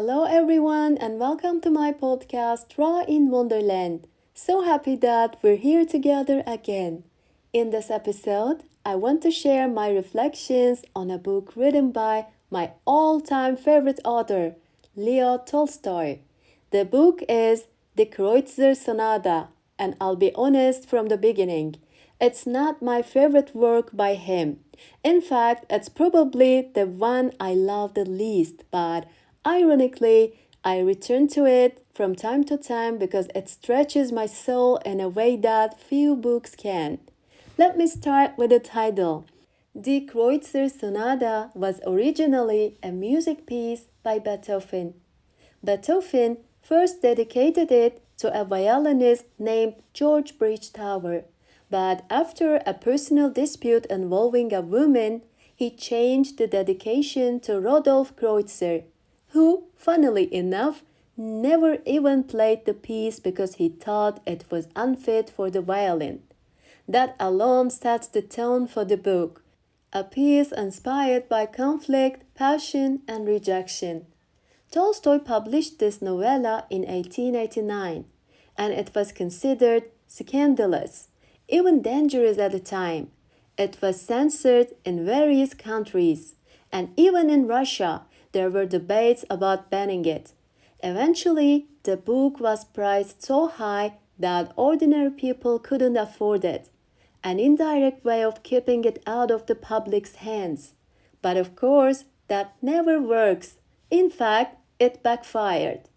Hello, everyone, and welcome to my podcast, Raw in Wonderland. So happy that we're here together again. In this episode, I want to share my reflections on a book written by my all time favorite author, Leo Tolstoy. The book is The Kreutzer Sonata, and I'll be honest from the beginning. It's not my favorite work by him. In fact, it's probably the one I love the least, but ironically, I return to it from time to time because it stretches my soul in a way that few books can. Let me start with the title. Die Kreutzer Sonata was originally a music piece by Beethoven. Beethoven first dedicated it to a violinist named George Bridgetower, but after a personal dispute involving a woman, he changed the dedication to Rodolph Kreutzer, who, funnily enough, never even played the piece because he thought it was unfit for the violin. That alone sets the tone for the book, a piece inspired by conflict, passion, and rejection. Tolstoy published this novella in 1889, and it was considered scandalous, even dangerous at the time. It was censored in various countries, and even in Russia, there were debates about banning it. Eventually, the book was priced so high that ordinary people couldn't afford it, an indirect way of keeping it out of the public's hands. But of course, that never works. In fact, it backfired.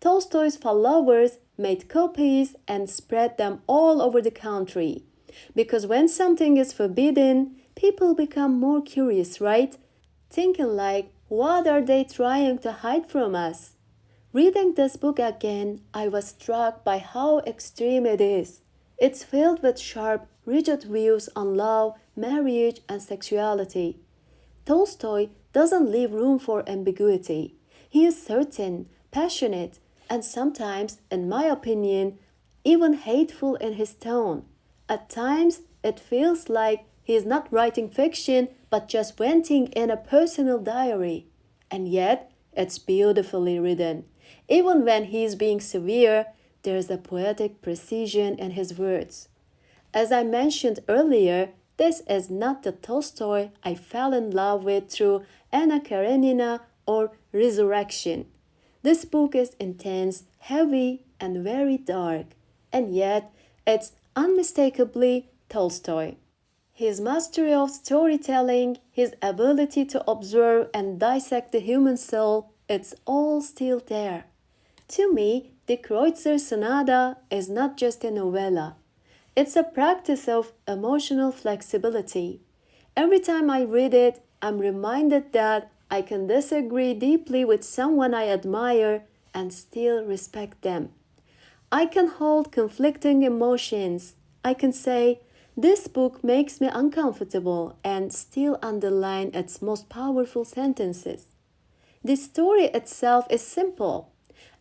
Tolstoy's followers made copies and spread them all over the country. Because when something is forbidden, people become more curious, right? Thinking like, what are they trying to hide from us? Reading this book again, I was struck by how extreme it is. It's filled with sharp, rigid views on love, marriage, and sexuality. Tolstoy doesn't leave room for ambiguity. He is certain, passionate, and sometimes, in my opinion, even hateful in his tone. At times, it feels like he is not writing fiction but just venting in a personal diary. And yet, it's beautifully written. Even when he is being severe, there's a poetic precision in his words. As I mentioned earlier, this is not the Tolstoy I fell in love with through Anna Karenina or Resurrection. This book is intense, heavy, and very dark, and yet it's unmistakably Tolstoy. His mastery of storytelling, his ability to observe and dissect the human soul, it's all still there. To me, the Kreutzer Sonata is not just a novella. It's a practice of emotional flexibility. Every time I read it, I'm reminded that I can disagree deeply with someone I admire and still respect them. I can hold conflicting emotions. I can say, this book makes me uncomfortable and still underline its most powerful sentences. The story itself is simple.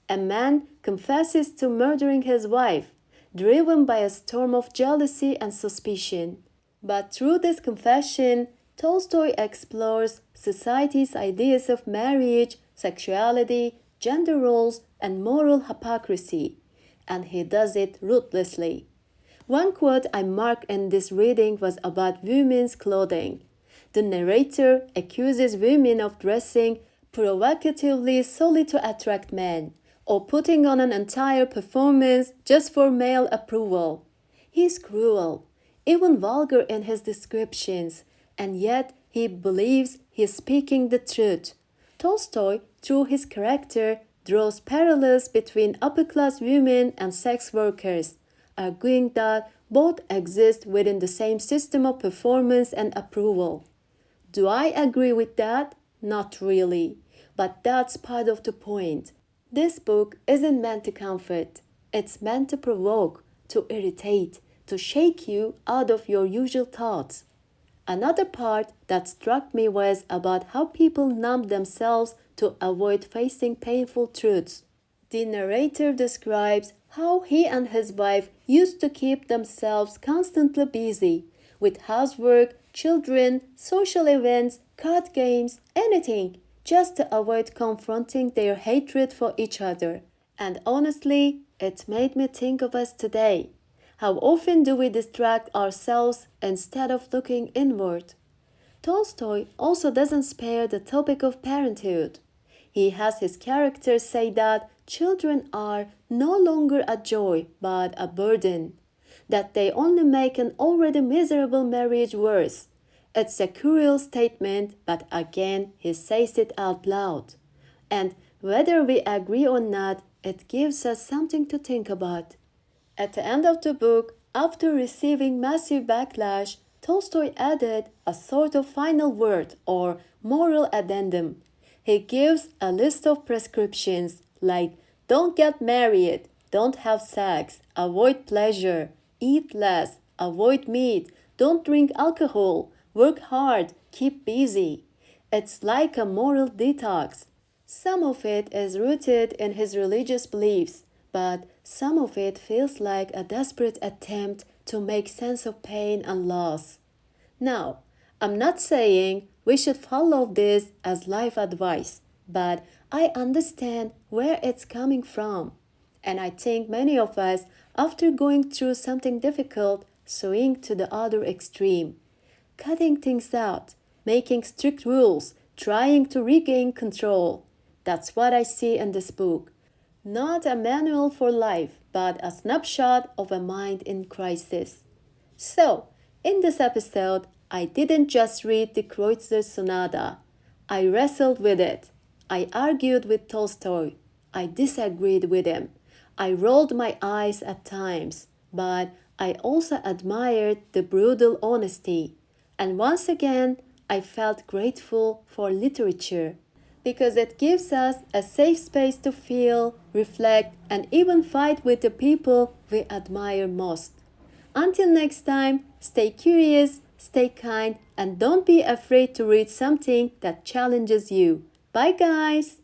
A man confesses to murdering his wife, driven by a storm of jealousy and suspicion. But through this confession, Tolstoy explores society's ideas of marriage, sexuality, gender roles, and moral hypocrisy, and he does it ruthlessly. One quote I marked in this reading was about women's clothing. The narrator accuses women of dressing provocatively solely to attract men, or putting on an entire performance just for male approval. He's cruel, even vulgar in his descriptions, and yet he believes he's speaking the truth. Tolstoy, through his character, draws parallels between upper-class women and sex workers, arguing that both exist within the same system of performance and approval. Do I agree with that? Not really, but that's part of the point. This book isn't meant to comfort. It's meant to provoke, to irritate, to shake you out of your usual thoughts. Another part that struck me was about how people numb themselves to avoid facing painful truths. The narrator describes how he and his wife used to keep themselves constantly busy with housework, children, social events, card games, anything, just to avoid confronting their hatred for each other. And honestly, it made me think of us today. How often do we distract ourselves instead of looking inward? Tolstoy also doesn't spare the topic of parenthood. He has his characters say that children are no longer a joy but a burden, that they only make an already miserable marriage worse. It's a cruel statement, but again, he says it out loud. And whether we agree or not, it gives us something to think about. At the end of the book, after receiving massive backlash, Tolstoy added a sort of final word or moral addendum. He gives a list of prescriptions like don't get married, don't have sex, avoid pleasure, eat less, avoid meat, don't drink alcohol, work hard, keep busy. It's like a moral detox. Some of it is rooted in his religious beliefs, but some of it feels like a desperate attempt to make sense of pain and loss. Now, I'm not saying we should follow this as life advice, but I understand where it's coming from. And I think many of us, after going through something difficult, swing to the other extreme, cutting things out, making strict rules, trying to regain control. That's what I see in this book. Not a manual for life, but a snapshot of a mind in crisis. So, in this episode, I didn't just read the Kreutzer Sonata. I wrestled with it. I argued with Tolstoy. I disagreed with him. I rolled my eyes at times, but I also admired the brutal honesty. And once again, I felt grateful for literature because it gives us a safe space to feel, reflect, and even fight with the people we admire most. Until next time, stay curious, stay kind, and don't be afraid to read something that challenges you. Bye, guys!